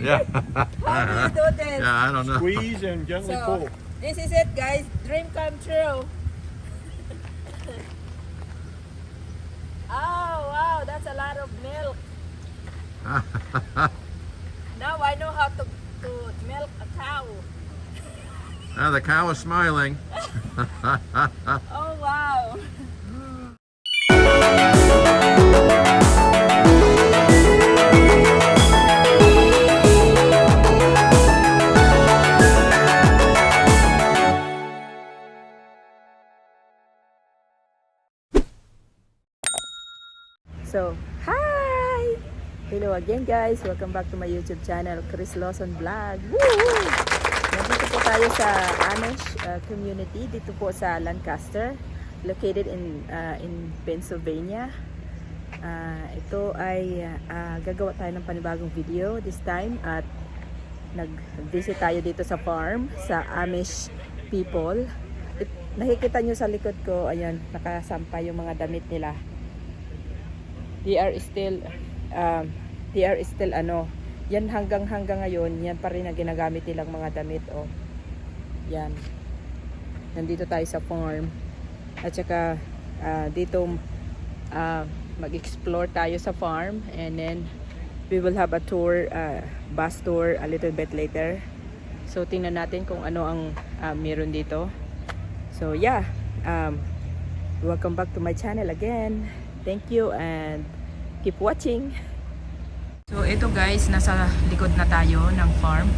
Yeah. How do you do this? Yeah, I don't know. Squeeze and gently pull. This is it, guys. Dream come true. Oh, wow. That's a lot of milk. Now I know how to milk a cow. The cow is smiling. Oh, wow. So, hi! Hello again guys! Welcome back to my YouTube channel, Khryss Lawson Vlog. Woo! Nandito po tayo sa Amish community, dito po sa Lancaster, located in Pennsylvania. Ito ay gagawa tayo ng panibagong video this time at nag-visit tayo dito sa farm, sa Amish People. Nakikita nyo sa likod ko, ayan, nakasampay yung mga damit nila. They are still yan hanggang ngayon, yan pa rin ang ginagamit nilang mga damit. Oh. Yan. Nandito tayo sa farm. At saka dito mag-explore tayo sa farm, and then we will have a tour, bus tour a little bit later. So tingnan natin kung ano ang meron dito. So yeah, welcome back to my channel again. Thank you and keep watching. So ito guys, nasa likod na tayo ng farm.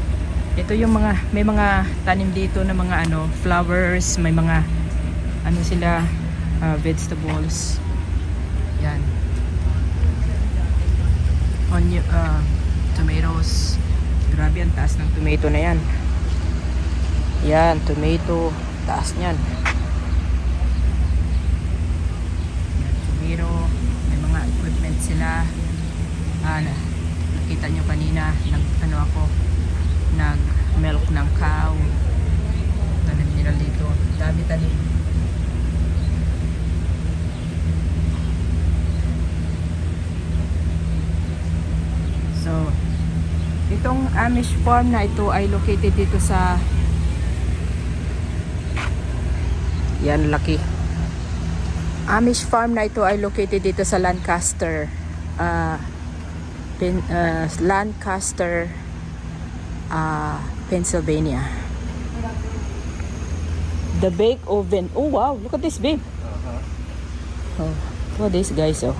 Ito yung may mga tanim dito na mga flowers, may mga sila, vegetables. Yan. Tomatoes. Grabe ang taas ng tomato na yan. Yan, tomato, taas niyan. Tomato, may mga equipment sila. Nakita nyo kanina, nag-milk ng cow. Tanim nila dito. Dami tanim. So, itong Amish farm na ito ay located dito sa yan, laki. Amish farm na ito ay located dito sa Lancaster, Lancaster, Pennsylvania. The bake oven. Oh wow, look at this, babe. Oh, look at this guys. Oh,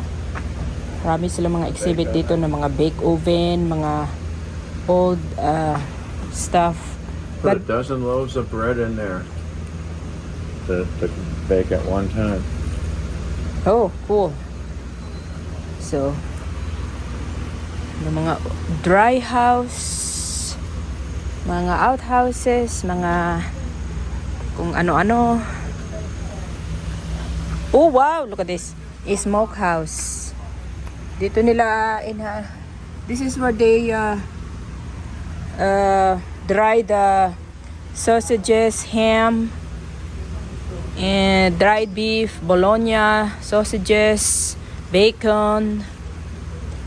marami sila mga exhibit dito ng mga bake oven, mga old stuff. Put a dozen loaves of bread in there to bake at one time. Oh, cool. So, mga dry house, mga outhouses, mga kung ano-ano. Oh wow, look at this. A smokehouse. Dito nila this is where they dry the sausages, ham, and dried beef, bologna, sausages, bacon,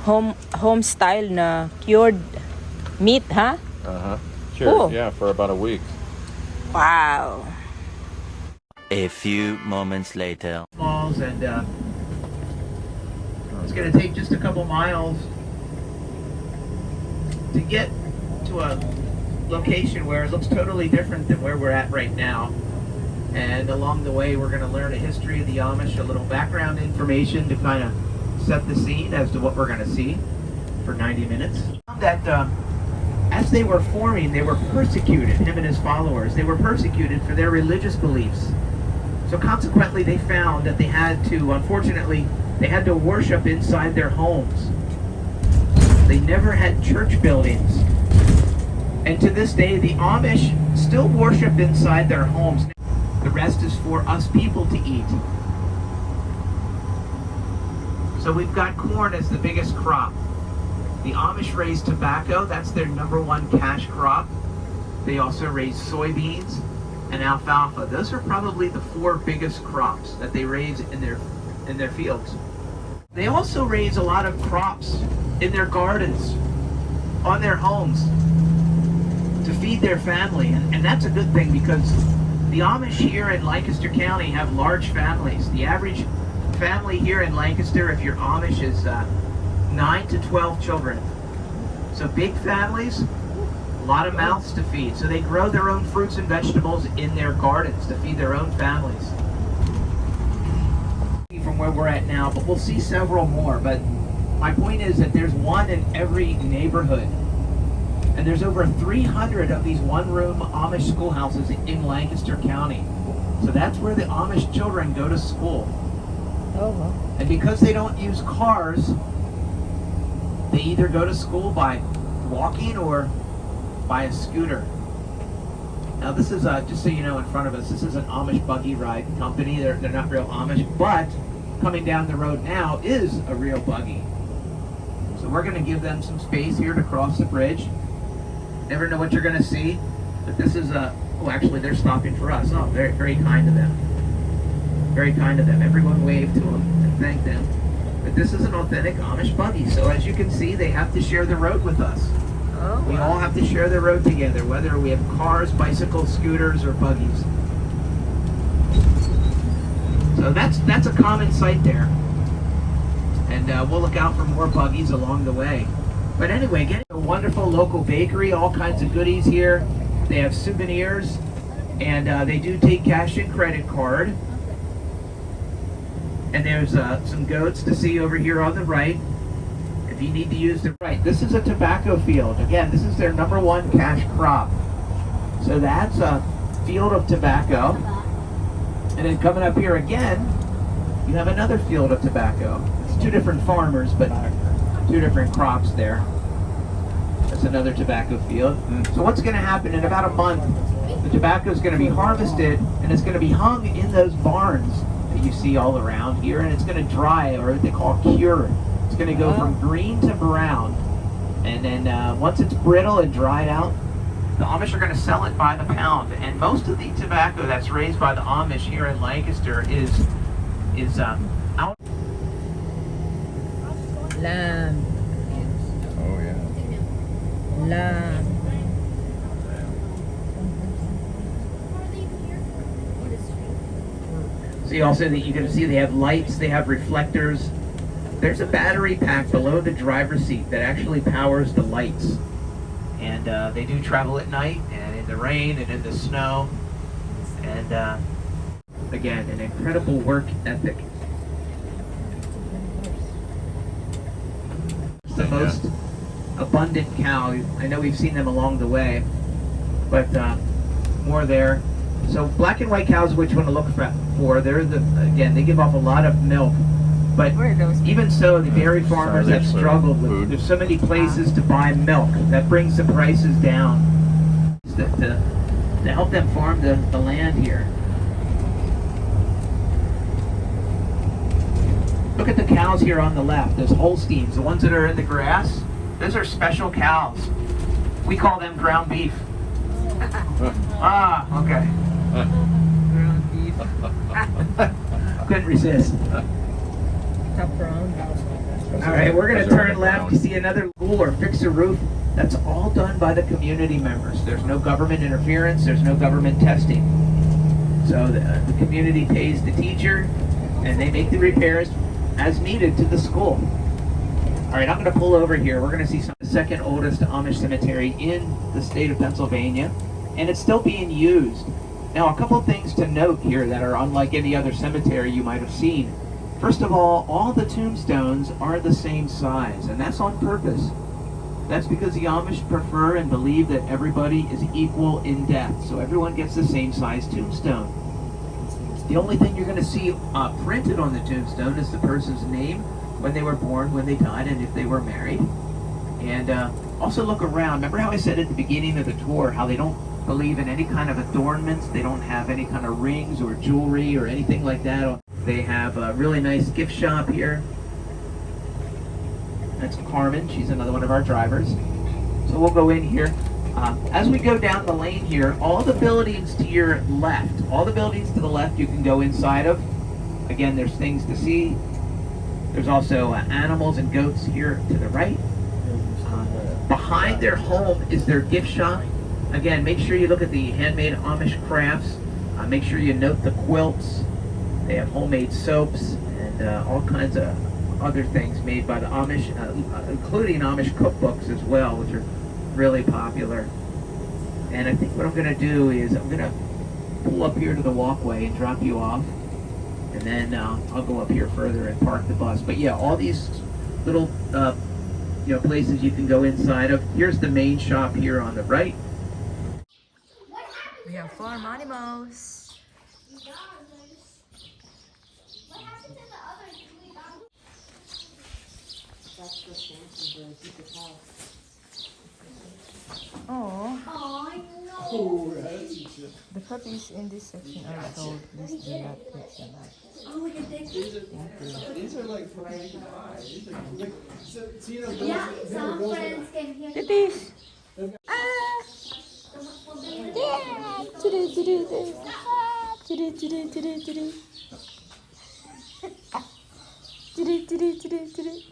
home style na cured meat, huh? Sure. Oh. Yeah, for about a week. Wow. A few moments later. Malls, and it's going to take just a couple miles to get to a location where it looks totally different than where we're at right now. And along the way, we're going to learn a history of the Amish, a little background information to kind of set the scene as to what we're going to see for 90 minutes. That as they were forming, they were persecuted, him and his followers. They were persecuted for their religious beliefs. So consequently, they found that they had to, unfortunately, they had to worship inside their homes. They never had church buildings. And to this day, the Amish still worship inside their homes. The rest is for us people to eat. So we've got corn as the biggest crop. The Amish raise tobacco, that's their #1 cash crop. They also raise soybeans and alfalfa. Those are probably the 4 biggest crops that they raise in their fields. They also raise a lot of crops in their gardens. on their homes to feed their family. And that's a good thing, because the Amish here in Lancaster County have large families. The average family here in Lancaster, if you're Amish, is 9 to 12 children. So big families, a lot of mouths to feed. So they grow their own fruits and vegetables in their gardens to feed their own families. From where we're at now, but we'll see several more. But my point is that there's one in every neighborhood. And there's over 300 of these one-room Amish schoolhouses in Lancaster County. So that's where the Amish children go to school. Oh, wow. And because they don't use cars, they either go to school by walking or by a scooter. Now this is, just so you know, in front of us, this is an Amish buggy ride company. They're not real Amish, but coming down the road now is a real buggy. So we're going to give them some space here to cross the bridge. Never know what you're going to see, but this is oh, actually they're stopping for us. Oh, very, very kind of them. Very kind of them. Everyone wave to them and thank them. But this is an authentic Amish buggy. So as you can see, they have to share the road with us. Oh, We all have to share the road together, whether we have cars, bicycles, scooters, or buggies. So that's a common sight there. And we'll look out for more buggies along the way. But anyway, getting a wonderful local bakery, all kinds of goodies here. They have souvenirs, and they do take cash and credit card. And there's some goats to see over here on the right. If you need to use the right, this is a tobacco field. Again, this is their #1 cash crop. So that's a field of tobacco. And then coming up here again, you have another field of tobacco. It's two different farmers, but two different crops there. That's another tobacco field. So what's going to happen in about a month, the tobacco is going to be harvested, and it's going to be hung in those barns that you see all around here, and it's going to dry, or what they call cure. It's going to go from green to brown, and then once it's brittle and dried out, the Amish are going to sell it by the pound. And most of the tobacco that's raised by the Amish here in Lancaster is out. Lamb. Oh, yeah. Lamb. See also that you can see they have lights, they have reflectors. There's a battery pack below the driver's seat that actually powers the lights. And they do travel at night and in the rain and in the snow. And again, an incredible work ethic. It's the most abundant cow. I know we've seen them along the way, but more there. So black and white cows, which you want to look for, again, they give off a lot of milk. But even so, the dairy farmers have struggled with, there's so many places to buy milk. That brings the prices down to help them farm the land here. Look at the cows here on the left, those Holsteins, the ones that are in the grass. Those are special cows. We call them ground beef. Ah, okay. Ground beef. Couldn't resist. Top round. All right, we're going to turn left. You see another school or fix a roof. That's all done by the community members. There's no government interference. There's no government testing. So the community pays the teacher, and they make the repairs as needed to the school. All right, I'm going to pull over here. We're going to see the second oldest Amish cemetery in the state of Pennsylvania, and it's still being used. Now, a couple things to note here that are unlike any other cemetery you might have seen. First of all the tombstones are the same size, and that's on purpose. That's because the Amish prefer and believe that everybody is equal in death, so everyone gets the same size tombstone. The only thing you're going to see printed on the tombstone is the person's name, when they were born, when they died, and if they were married. And also look around. Remember how I said at the beginning of the tour how they don't believe in any kind of adornments? They don't have any kind of rings or jewelry or anything like that. They have a really nice gift shop here. That's Carmen. She's another one of our drivers. So we'll go in here. As we go down the lane here, all the buildings to your left, all the buildings to the left you can go inside of. Again, there's things to see. There's also animals and goats here to the right. Behind their home is their gift shop. Again, make sure you look at the handmade Amish crafts. Make sure you note the quilts. They have homemade soaps and all kinds of other things made by the Amish, including Amish cookbooks as well, which are really popular. And I think what I'm going to do is I'm going to pull up here to the walkway and drop you off. And then I'll go up here further and park the bus. But yeah, all these little places you can go inside of. Here's the main shop here on the right. We have farm animals. Oh, Oh, the puppies in this section are told please do not pet them. look at this. these are like puppies you can buy. These are like, so you know, Yeah, some friends came here. Puppies!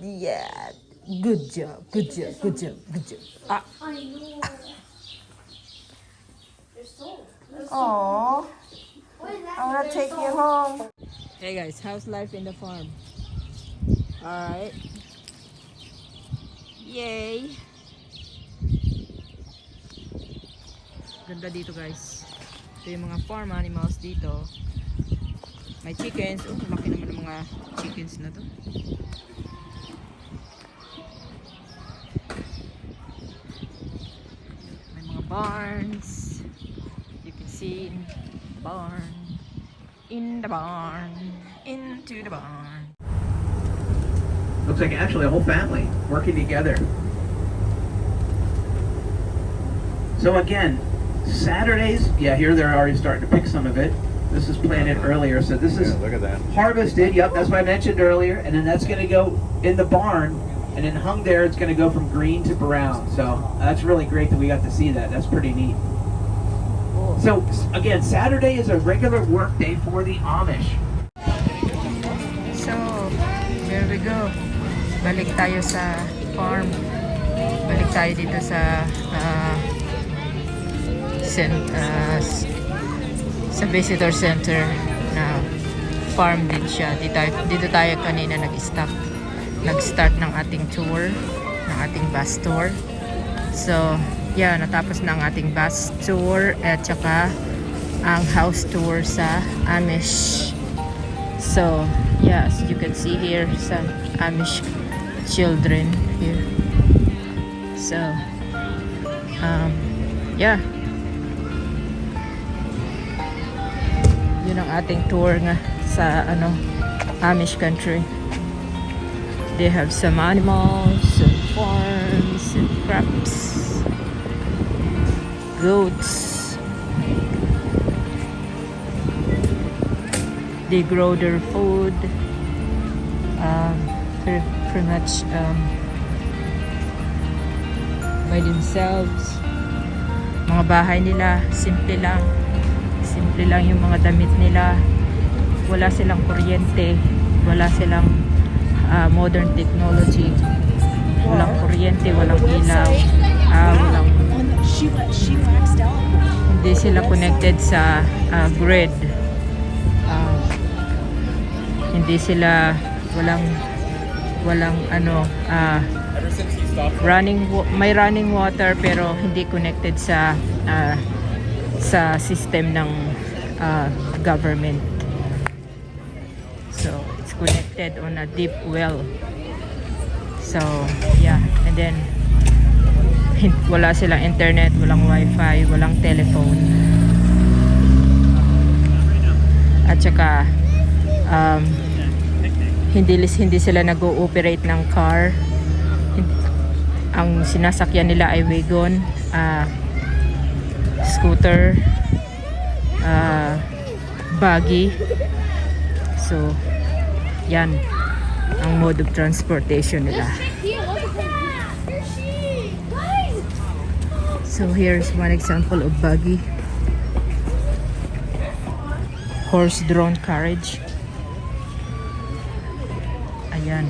Yeah, good job, good job, good job, good job. Ah. I know. They're sold. Aww, What is that? I wanna They're take you sold. home. Hey guys, how's life in the farm? Alright. Yay! Ganda dito guys. Ito yung mga farm animals dito. May chickens. Oh, laki naman ng mga chickens na to. May mga barns. You can see in the barn. In the barn. Into the barn. Looks like actually a whole family working together. So again, Saturdays, yeah, here they're already starting to pick some of it. This is planted earlier, so this is Yeah, look at that. harvested. Yep, that's what I mentioned earlier. And then that's going to go in the barn, and then hung there, it's going to go from green to brown. So that's really great that we got to see that. That's pretty neat. So again, Saturday is a regular work day for the Amish. So, here we go. Balik tayo sa farm. Balik tayo dito sa sa visitor center na farm din siya. Dito tayo kanina nag-start ng ating tour, ng ating bus tour. So, yeah, natapos na ang ating bus tour at saka ang house tour sa Amish. So, yeah, as you can see here, some Amish children here. So, yeah. Yun ang ating tour nga sa Amish country. They have some animals and farms and crops, goats. They grow their food pretty much by themselves. Mga bahay nila simple lang yung mga damit nila. Wala silang kuryente, wala silang modern technology, walang kuryente, walang ilaw, walang, hindi sila connected sa grid. Hindi sila walang may running water pero hindi connected sa system ng government. So it's connected on a deep well. So yeah, and then wala silang internet, walang wifi, walang telephone. At saka hindi sila nag-ooperate ng car. Ang sinasakyan nila ay wagon, scooter, buggy. So yan ang mode of transportation nila. So here's one example of buggy. Horse-drawn carriage. Ayan.